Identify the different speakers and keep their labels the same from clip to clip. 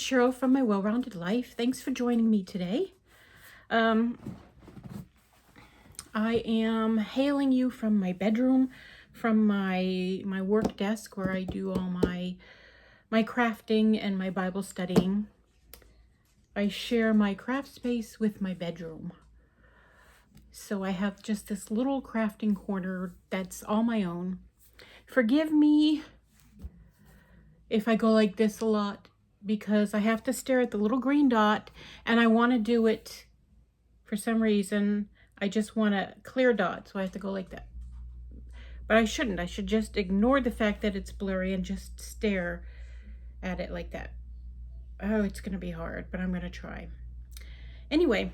Speaker 1: Cheryl from My Well-Rounded Life. Thanks for joining me today. I am hailing you from my bedroom, from my work desk where I do all my crafting and my Bible studying. I share my craft space with my bedroom. So I have just this little crafting corner that's all my own. Forgive me if I go like this a lot, because I have to stare at the little green dot and I want to do it for some reason. I just want a clear dot, so I have to go like that. But I shouldn't. I should just ignore the fact that it's blurry and just stare at it like that. Oh, it's going to be hard, but I'm going to try. Anyway,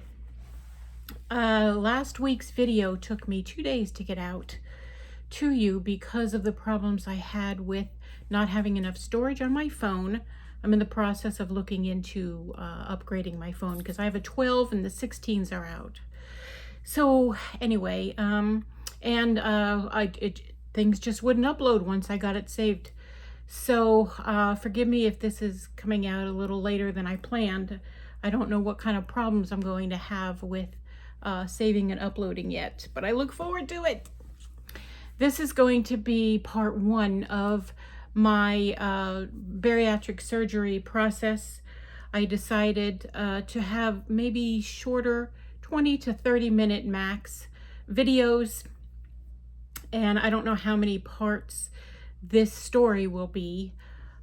Speaker 1: last week's video took me 2 days to get out to you because of the problems I had with not having enough storage on my phone. I'm in the process of looking into upgrading my phone because I have a 12 and the 16s are out. So anyway, things just wouldn't upload once I got it saved. So forgive me if this is coming out a little later than I planned. I don't know what kind of problems I'm going to have with saving and uploading yet, but I look forward to it. This is going to be part 1 of my bariatric surgery process. I decided to have maybe shorter 20 to 30 minute max videos, and I don't know how many parts this story will be.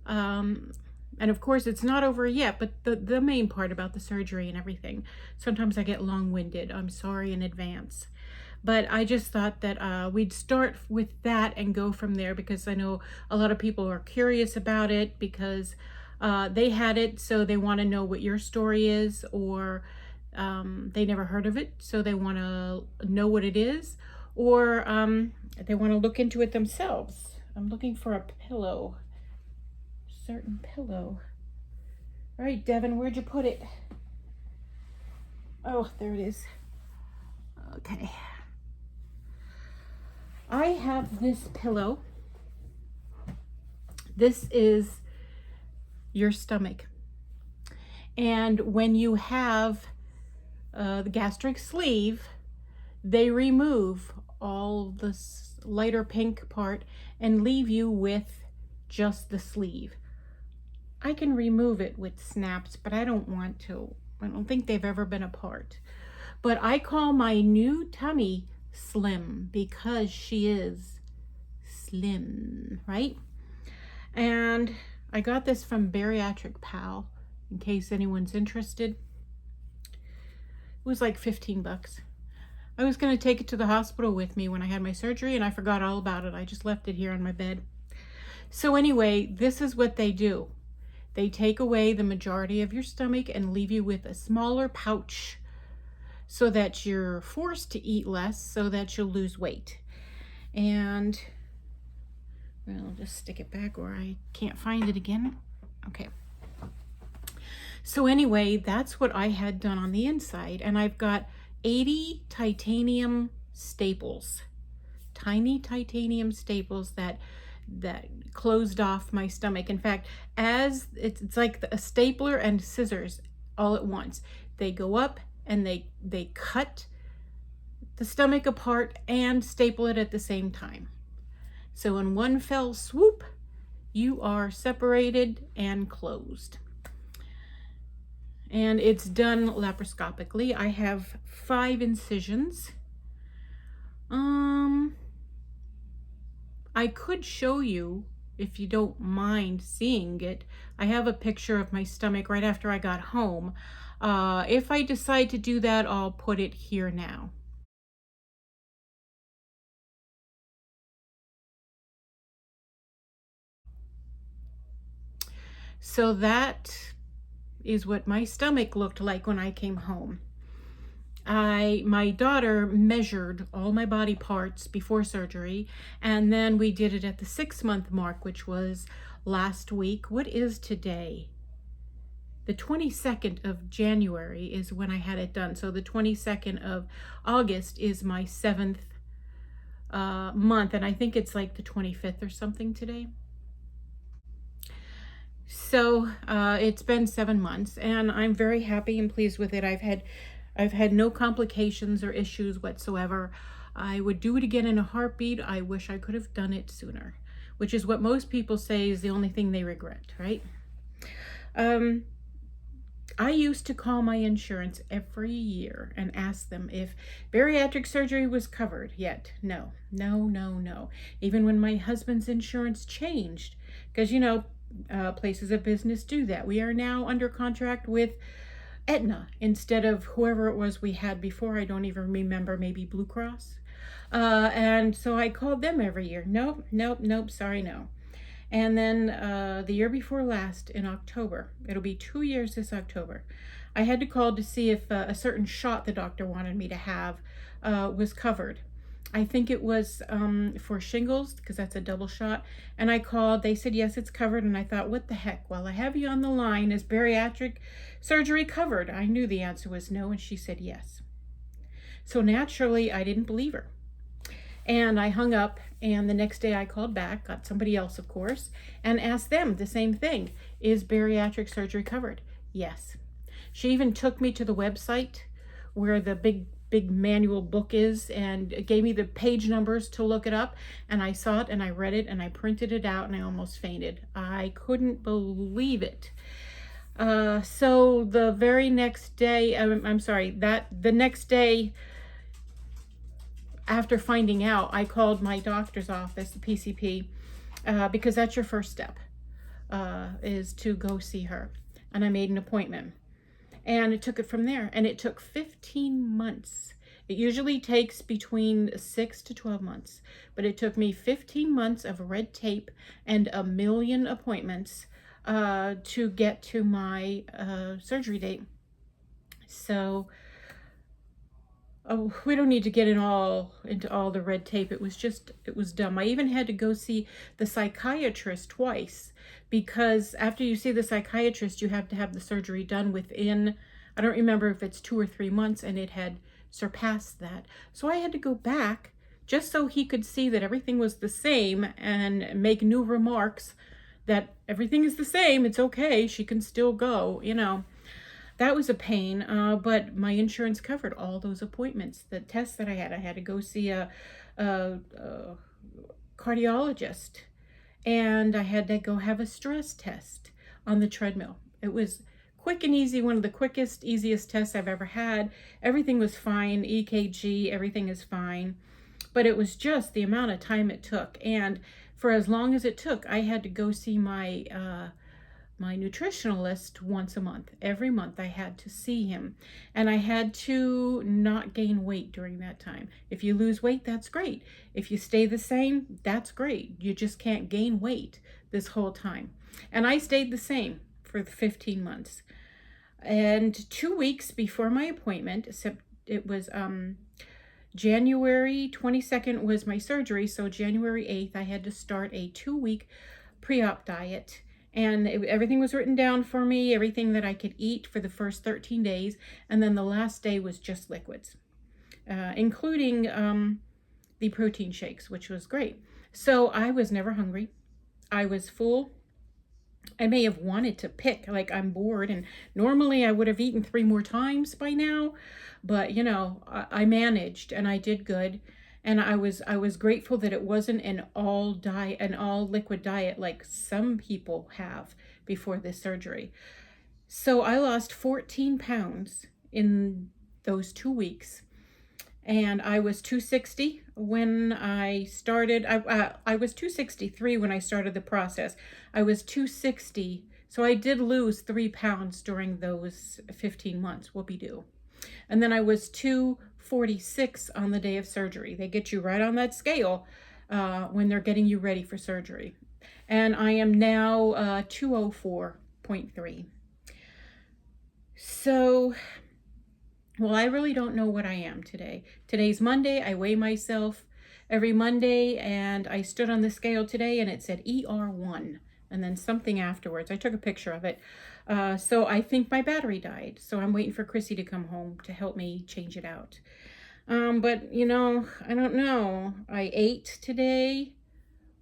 Speaker 1: And of course it's not over yet, but the main part about the surgery and everything. Sometimes I get long-winded. I'm sorry in advance. But I just thought that we'd start with that and go from there, because I know a lot of people are curious about it because they had it, so they want to know what your story is, or they never heard of it, so they want to know what it is, or they want to look into it themselves. I'm looking for a pillow, certain pillow. All right, Devin, where'd you put it? Oh, there it is. Okay. I have this pillow. This is your stomach. And when you have the gastric sleeve, they remove all this lighter pink part and leave you with just the sleeve. I can remove it with snaps, but I don't want to. I don't think they've ever been apart. But I call my new tummy slim because she is slim, right? And I got this from Bariatric Pal, in case anyone's interested. It was like 15 bucks. I was going to take it to the hospital with me when I had my surgery, and I forgot all about it. I just left it here on my bed. So anyway, this is what they do. They take away the majority of your stomach and leave you with a smaller pouch, so that you're forced to eat less, so that you'll lose weight. And well, I'll just stick it back where I can't find it again. Okay. So anyway, that's what I had done on the inside. And I've got 80 titanium staples, tiny titanium staples that closed off my stomach. In fact, as it's like a stapler and scissors all at once. They go up and they cut the stomach apart and staple it at the same time. So in one fell swoop, you are separated and closed. And it's done laparoscopically. I have 5 incisions. I could show you if you don't mind seeing it. I have a picture of my stomach right after I got home. If I decide to do that, I'll put it here now. So that is what my stomach looked like when I came home. My daughter measured all my body parts before surgery, and then we did it at the 6-month mark, which was last week. What is today? The 22nd of January is when I had it done. So the 22nd of August is my 7th month, and I think it's like the 25th or something today. So it's been 7 months, and I'm very happy and pleased with it. I've had no complications or issues whatsoever. I would do it again in a heartbeat. I wish I could have done it sooner, which is what most people say is the only thing they regret, right? Um, I used to call my insurance every year and ask them if bariatric surgery was covered. Yet, no, no, no, no. Even when my husband's insurance changed, because places of business do that. We are now under contract with Aetna instead of whoever it was we had before. I don't even remember, maybe Blue Cross. And so I called them every year. Nope, nope, nope, sorry, no. And then the year before last, in October, it'll be 2 years this October, I had to call to see if a certain shot the doctor wanted me to have was covered. I think it was for shingles, because that's a double shot. And I called, they said, yes, it's covered. And I thought, what the heck? Well, I have you on the line. Is bariatric surgery covered? I knew the answer was no, and she said yes. So naturally, I didn't believe her. And I hung up, and the next day I called back, got somebody else, of course, and asked them the same thing. Is bariatric surgery covered? Yes. She even took me to the website where the big manual book is and gave me the page numbers to look it up. And I saw it and I read it and I printed it out and I almost fainted. I couldn't believe it. So the very next day, the next day, after finding out, I called my doctor's office, the PCP, because that's your first step, is to go see her. And I made an appointment. And it took it from there. And it took 15 months. It usually takes between 6 to 12 months. But it took me 15 months of red tape and a million appointments to get to my surgery date. So we don't need to get into all the red tape. It was dumb. I even had to go see the psychiatrist twice, because after you see the psychiatrist, you have to have the surgery done within, I don't remember if it's 2 or 3 months, and it had surpassed that. So I had to go back just so he could see that everything was the same and make new remarks that everything is the same. It's okay. She can still go, That was a pain, but my insurance covered all those appointments. The tests that I had to go see a cardiologist, and I had to go have a stress test on the treadmill. It was quick and easy, one of the quickest, easiest tests I've ever had. Everything was fine, EKG, everything is fine, but it was just the amount of time it took. And for as long as it took, I had to go see my nutritionalist once a month. Every month I had to see him, and I had to not gain weight during that time. If you lose weight, that's great. If you stay the same, that's great. You just can't gain weight this whole time. And I stayed the same for 15 months. And 2 weeks before my appointment, it was January 22nd was my surgery, so January 8th I had to start a 2-week pre-op diet. And everything was written down for me, everything that I could eat for the first 13 days. And then the last day was just liquids, including the protein shakes, which was great. So I was never hungry. I was full. I may have wanted to pick, like I'm bored. And normally I would have eaten 3 more times by now. But, I managed and I did good. And I was grateful that it wasn't an all liquid diet like some people have before this surgery. So I lost 14 pounds in those 2 weeks. And I was 260 when I started. I was 263 when I started the process. I was 260. So I did lose 3 pounds during those 15 months. Whoopee-doo. And then I was 246 on the day of surgery. They get you right on that scale when they're getting you ready for surgery. And I am now 204.3. So, well, I really don't know what I am today. Today's Monday. I weigh myself every Monday, and I stood on the scale today and it said ER1 and then something afterwards. I took a picture of it. So I think my battery died. So I'm waiting for Chrissy to come home to help me change it out. But, I don't know. I ate today.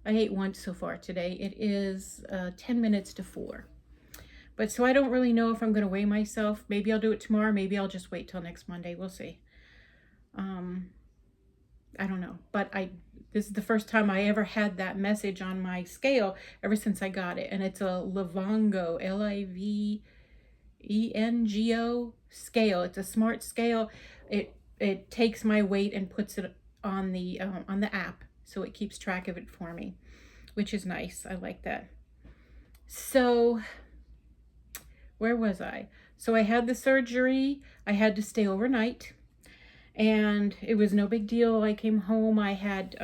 Speaker 1: I ate once so far today. It is 10 minutes to 4. But so I don't really know if I'm going to weigh myself. Maybe I'll do it tomorrow. Maybe I'll just wait till next Monday. We'll see. I don't know. But this is the first time I ever had that message on my scale ever since I got it. And it's a Livongo, Livengo scale. It's a smart scale. It takes my weight and puts it on the app, so it keeps track of it for me, which is nice. I like that. So where was I? So I had the surgery. I had to stay overnight, and it was no big deal. I came home. I had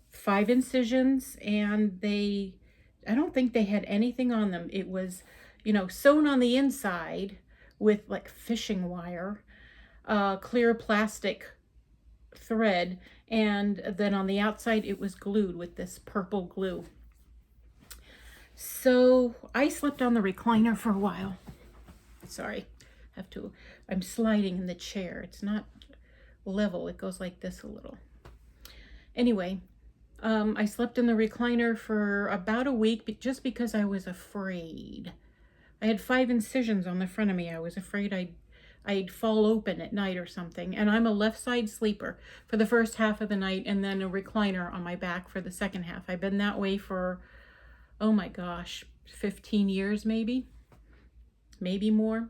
Speaker 1: 5 incisions, and I don't think they had anything on them. It was, sewn on the inside with like fishing wire, clear plastic thread, and then on the outside it was glued with this purple glue. So I slept on the recliner for a while. Sorry, I'm sliding in the chair. It's not level. It goes like this a little. Anyway, I slept in the recliner for about a week just because I was afraid. I had 5 incisions on the front of me. I was afraid I'd fall open at night or something. And I'm a left side sleeper for the first half of the night, and then a recliner on my back for the second half. I've been that way for, oh my gosh, 15 years maybe more.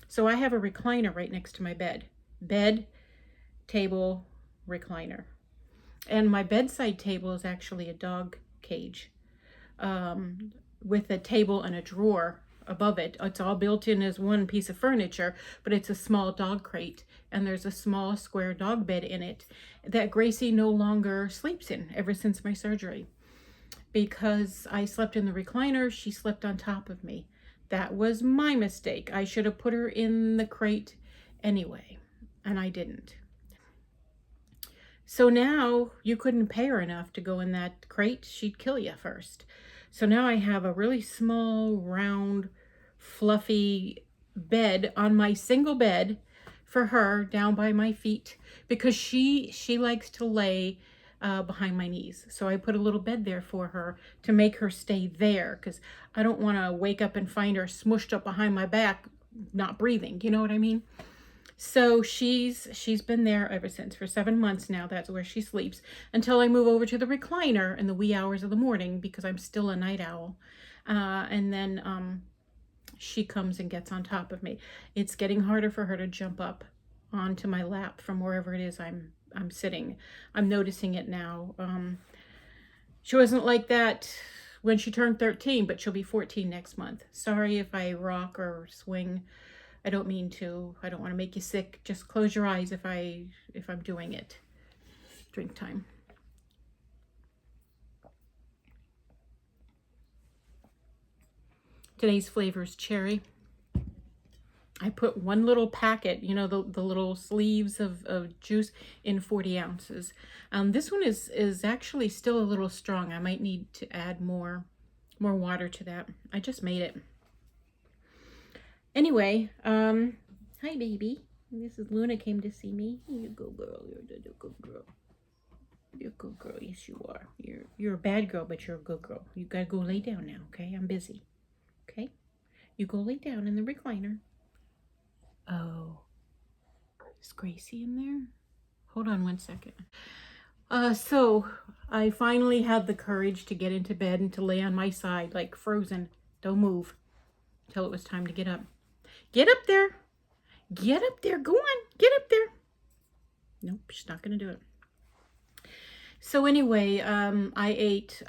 Speaker 1: So I have a recliner right next to my bed. Bed, table, recliner. And my bedside table is actually a dog cage with a table and a drawer above it. It's all built in as one piece of furniture, but it's a small dog crate, and there's a small square dog bed in it that Gracie no longer sleeps in ever since my surgery. Because I slept in the recliner, she slept on top of me. That was my mistake. I should have put her in the crate anyway, and I didn't. So now you couldn't pay her enough to go in that crate. She'd kill you first. So now I have a really small, round, fluffy bed on my single bed for her down by my feet, because she likes to lay behind my knees. So I put a little bed there for her to make her stay there, because I don't want to wake up and find her smushed up behind my back, not breathing. You know what I mean? So she's been there ever since. For 7 months now. That's where she sleeps until I move over to the recliner in the wee hours of the morning, because I'm still a night owl. And then she comes and gets on top of me. It's getting harder for her to jump up onto my lap from wherever it is I'm sitting. I'm noticing it now. She wasn't like that when she turned 13, but she'll be 14 next month. Sorry if I rock or swing. I don't mean to. I don't want to make you sick. Just close your eyes if I'm doing it. Drink time. Today's flavor is cherry. I put 1 little packet, the little sleeves of juice, in 40 ounces. This one is actually still a little strong. I might need to add more water to that. I just made it. Anyway, hi baby. This is Luna, came to see me. You go girl, you're a good girl. You're a good girl, yes you are. You're a bad girl, but you're a good girl. You gotta go lay down now, okay? I'm busy. Okay? You go lay down in the recliner. Oh, is Gracie in there? Hold on 1 second. So I finally had the courage to get into bed and to lay on my side like frozen. Don't move till it was time to get up. Get up there. Get up there. Go on. Get up there. Nope, she's not going to do it. So anyway, I ate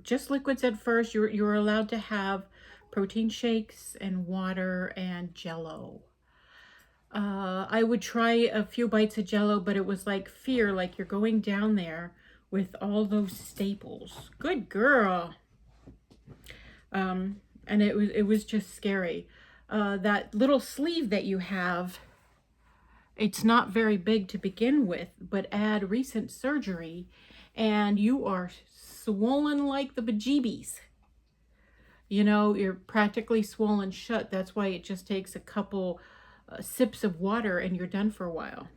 Speaker 1: just liquids at first. You're allowed to have protein shakes and water and Jello. I would try a few bites of Jello, but it was like fear, like you're going down there with all those staples. Good girl. And it was just scary. That little sleeve that you have, it's not very big to begin with, but add recent surgery and you are swollen like the bejeebies. You're practically swollen shut. That's why it just takes a couple sips of water and you're done for a while.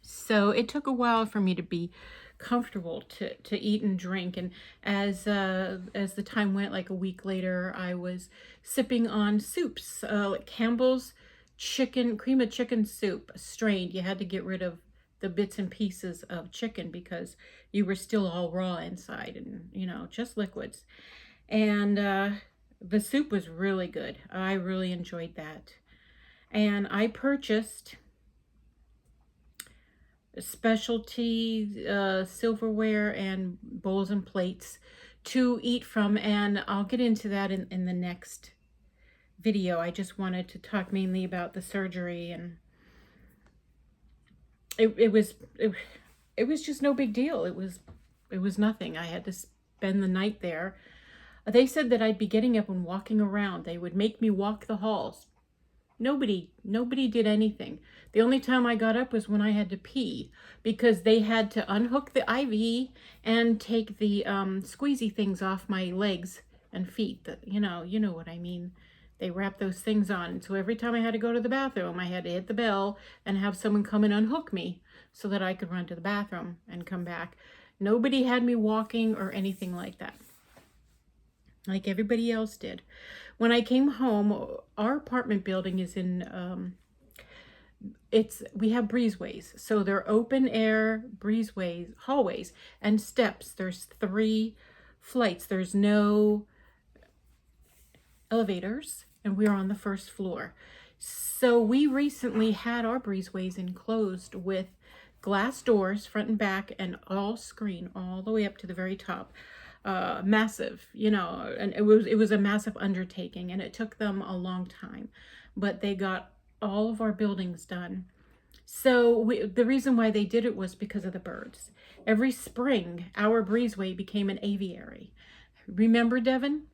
Speaker 1: So it took a while for me to be comfortable to eat and drink. And as the time went, like a week later, I was sipping on soups, like Campbell's cream of chicken soup, strained. You had to get rid of the bits and pieces of chicken because you were still all raw inside, and just liquids. And the soup was really good. I really enjoyed that. And I purchased specialty silverware and bowls and plates to eat from, and I'll get into that in the next video. I just wanted to talk mainly about the surgery, and it was just no big deal. It was nothing. I had to spend the night there. They said that I'd be getting up and walking around. They would make me walk the halls. Nobody did anything. The only time I got up was when I had to pee, because they had to unhook the IV and take the squeezy things off my legs and feet. You know what I mean. They wrap those things on. So every time I had to go to the bathroom, I had to hit the bell and have someone come and unhook me so that I could run to the bathroom and come back. Nobody had me walking or anything like that, like everybody else did. When I came home, our apartment building is in, we have breezeways. So they're open air breezeways, hallways, and steps. There's 3 flights. There's no elevators, and we're on the first floor. So we recently had our breezeways enclosed with glass doors, front and back, and all screen all the way up to the very top. Massive, and it was a massive undertaking, and it took them a long time, but they got all of our buildings done. So the reason why they did it was because of the birds. Every spring, our breezeway became an aviary. Remember, Devin?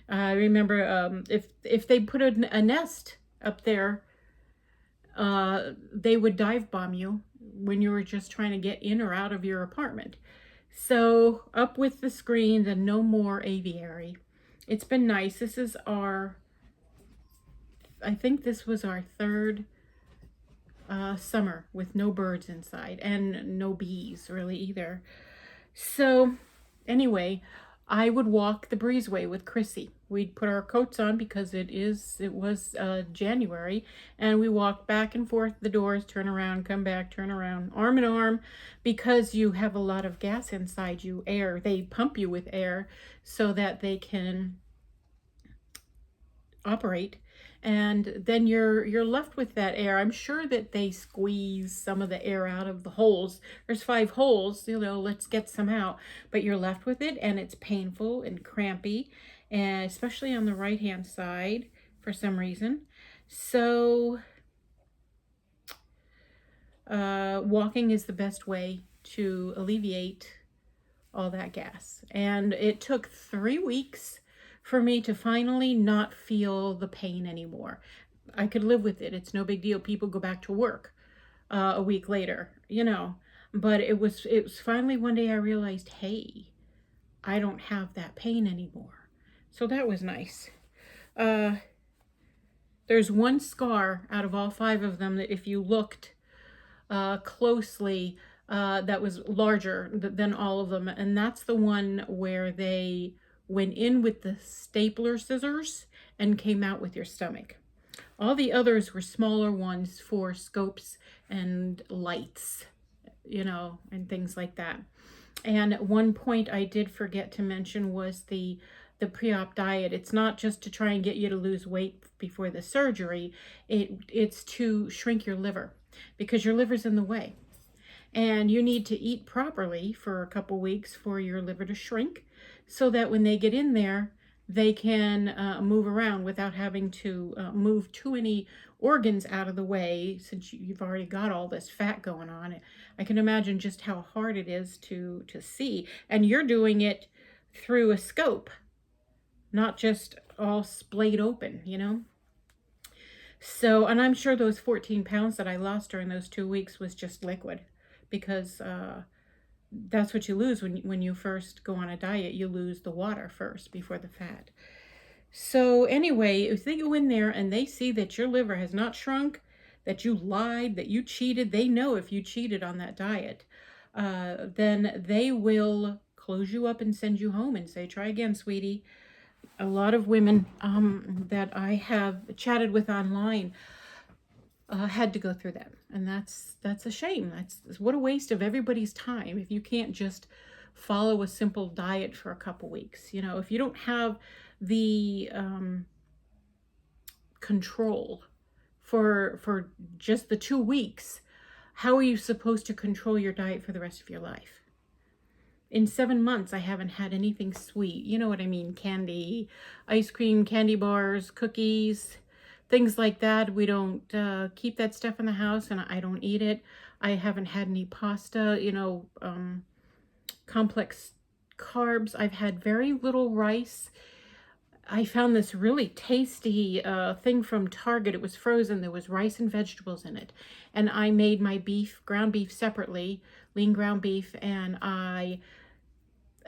Speaker 1: I remember if they put a nest up there, they would dive bomb you when you were just trying to get in or out of your apartment. So up with the screens and no more aviary. It's been nice. This is I think this was our 3rd summer with no birds inside and no bees really either. So anyway, I would walk the breezeway with Chrissy. We'd put our coats on because it was January, and we walked back and forth the doors, turn around, come back, turn around, arm in arm, because you have a lot of gas inside you, air. They pump you with air so that they can operate, and then you're left with that air. I'm sure that they squeeze some of the air out of the holes. There's 5 holes, let's get some out, but you're left with it, and it's painful and crampy, and especially on the right hand side for some reason. So walking is the best way to alleviate all that gas, and it took 3 weeks for me to finally not feel the pain anymore. I could live with it. It's no big deal. People go back to work a week later, but it was finally one day I realized, hey, I don't have that pain anymore. So that was nice. There's one scar out of all 5 of them that if you looked closely, that was larger than all of them. And that's the one where they went in with the stapler scissors and came out with your stomach. All the others were smaller ones for scopes and lights, and things like that. And one point I did forget to mention was the pre-op diet. It's not just to try and get you to lose weight before the surgery. It's to shrink your liver, because your liver's in the way. And you need to eat properly for a couple weeks for your liver to shrink, so that when they get in there, they can move around without having to move too many organs out of the way, since you've already got all this fat going on. I can imagine just how hard it is to see. And you're doing it through a scope, not just all splayed open, So, and I'm sure those 14 pounds that I lost during those 2 weeks was just liquid, because that's what you lose when you first go on a diet. You lose the water first before the fat. So anyway, if they go in there and they see that your liver has not shrunk, that you lied, that you cheated, they know if you cheated on that diet. then they will close you up and send you home and say, try again, sweetie. A lot of women that I have chatted with online had to go through that, and that's a shame. That's what a waste of everybody's time if you can't just follow a simple diet for a couple weeks. You know, if you don't have the control for just the 2 weeks, how are you supposed to control your diet for the rest of your life? In 7 months, I haven't had anything sweet. You know what I mean? Candy, ice cream, candy bars, cookies, things like that. We don't keep that stuff in the house, and I don't eat it. I haven't had any pasta, you know, complex carbs. I've had very little rice. I found this really tasty thing from Target. It was frozen. There was rice and vegetables in it. And I made my beef, ground beef separately, lean ground beef, and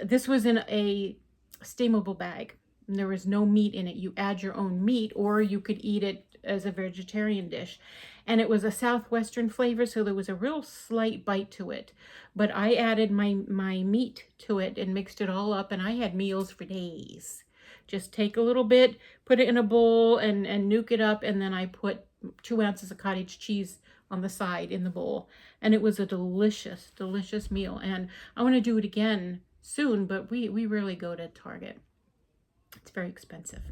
Speaker 1: this was in a steamable bag. And there was no meat in it. You add your own meat, or you could eat it as a vegetarian dish. And it was a southwestern flavor, so there was a real slight bite to it. But I added my meat to it and mixed it all up, and I had meals for days. Just take a little bit, put it in a bowl, and nuke it up, and then I put 2 ounces of cottage cheese on the side in the bowl. And it was a delicious, delicious meal. And I want to do it again soon, but we rarely go to Target. It's very expensive.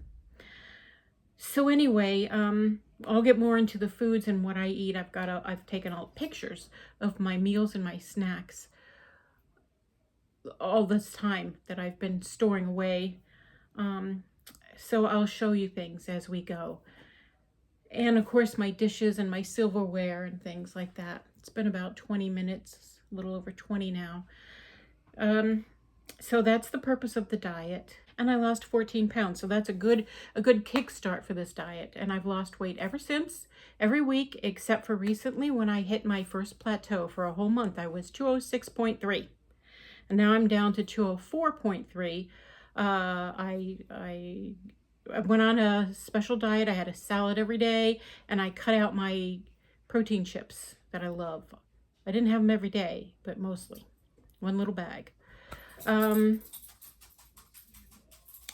Speaker 1: So anyway, I'll get more into the foods and what I eat. I've taken all pictures of my meals and my snacks all this time that I've been storing away. So I'll show you things as we go. And of course my dishes and my silverware and things like that. It's been about 20 minutes, a little over 20 now. So that's the purpose of the diet. And I lost 14 pounds. So that's a good kickstart for this diet. And I've lost weight ever since, every week, except for recently when I hit my first plateau for a whole month. I was 206.3. And now I'm down to 204.3. I went on a special diet. I had a salad every day, and I cut out my protein chips that I love. I didn't have them every day, but mostly. One little bag.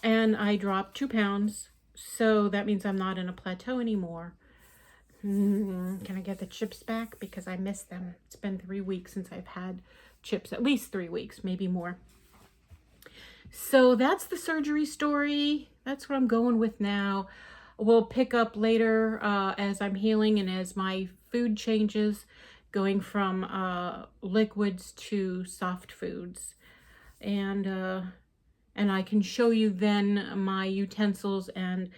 Speaker 1: And I dropped 2 pounds, so that means I'm not in a plateau anymore. Can I get the chips back? Because I miss them. It's been 3 weeks since I've had chips, at least 3 weeks, maybe more. So that's the surgery story. That's what I'm going with now. We'll pick up later as I'm healing and as my food changes, going from liquids to soft foods. And I can show you then my utensils and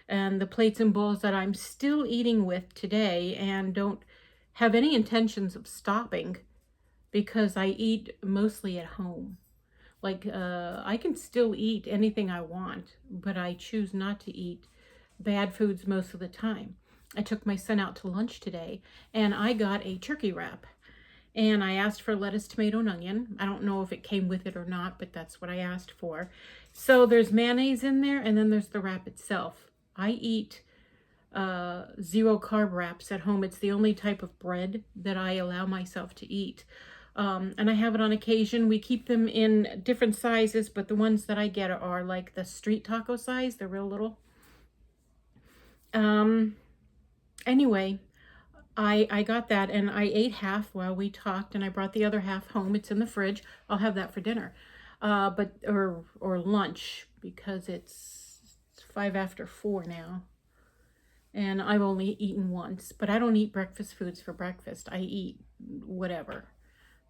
Speaker 1: the plates and bowls that I'm still eating with today and don't have any intentions of stopping because I eat mostly at home. Like, I can still eat anything I want, but I choose not to eat bad foods most of the time. I took my son out to lunch today, and I got a turkey wrap. And I asked for lettuce, tomato, and onion. I don't know if it came with it or not, but that's what I asked for. So there's mayonnaise in there, and then there's the wrap itself. I eat 0 carb wraps at home. It's the only type of bread that I allow myself to eat. And I have it on occasion. We keep them in different sizes, but the ones that I get are like the street taco size. They're real little. Anyway, I got that, and I ate half while we talked, and I brought the other half home. It's in the fridge. I'll have that for dinner, or lunch, because it's 5 after 4 now, and I've only eaten once. But I don't eat breakfast foods for breakfast. I eat whatever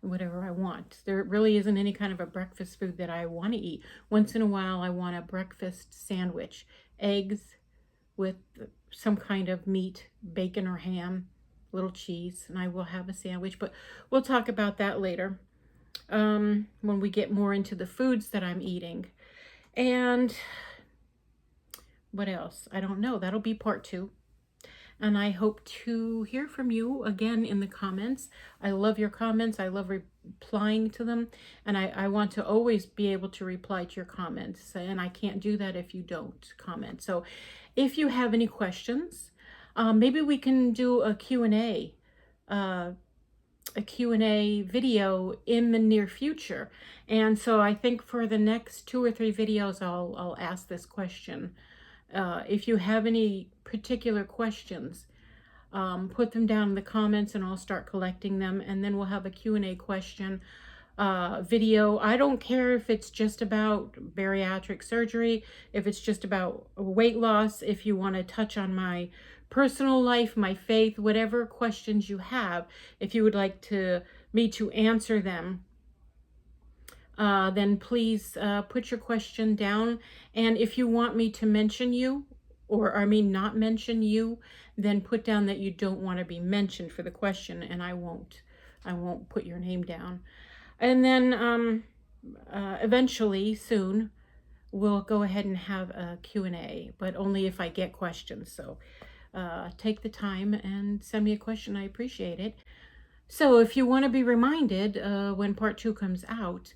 Speaker 1: I want. There really isn't any kind of a breakfast food that I want to eat. Once in a while, I want a breakfast sandwich, eggs with some kind of meat, bacon or ham, little cheese, and I will have a sandwich, but we'll talk about that later when we get more into the foods that I'm eating. And what else? I don't know. That'll be part 2. And I hope to hear from you again in the comments. I love your comments. I love replying to them. And I want to always be able to reply to your comments. And I can't do that if you don't comment. So if you have any questions, maybe we can do a Q&A a Q&A video in the near future. And so I think for the next 2 or 3 videos, I'll ask this question. If you have any particular questions, put them down in the comments and I'll start collecting them, and then we'll have a Q&A question video. I don't care if it's just about bariatric surgery, if it's just about weight loss, if you want to touch on my personal life, my faith, whatever questions you have, if you would like me to answer them, then please put your question down. And if you want me to mention you, or I mean not mention you, then put down that you don't want to be mentioned for the question, and I won't put your name down. And then eventually, soon, we'll go ahead and have a Q&A, but only if I get questions. So take the time and send me a question. I appreciate it. So if you want to be reminded when part 2 comes out,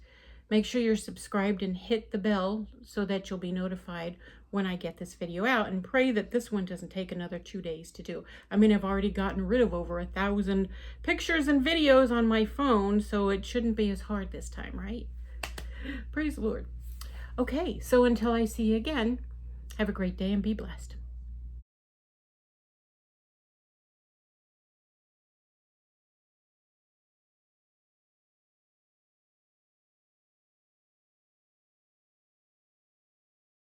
Speaker 1: make sure you're subscribed and hit the bell so that you'll be notified when I get this video out, and pray that this one doesn't take another 2 days to do. I mean, I've already gotten rid of over 1,000 pictures and videos on my phone, so it shouldn't be as hard this time, right? Praise the Lord. Okay, so until I see you again, have a great day and be blessed.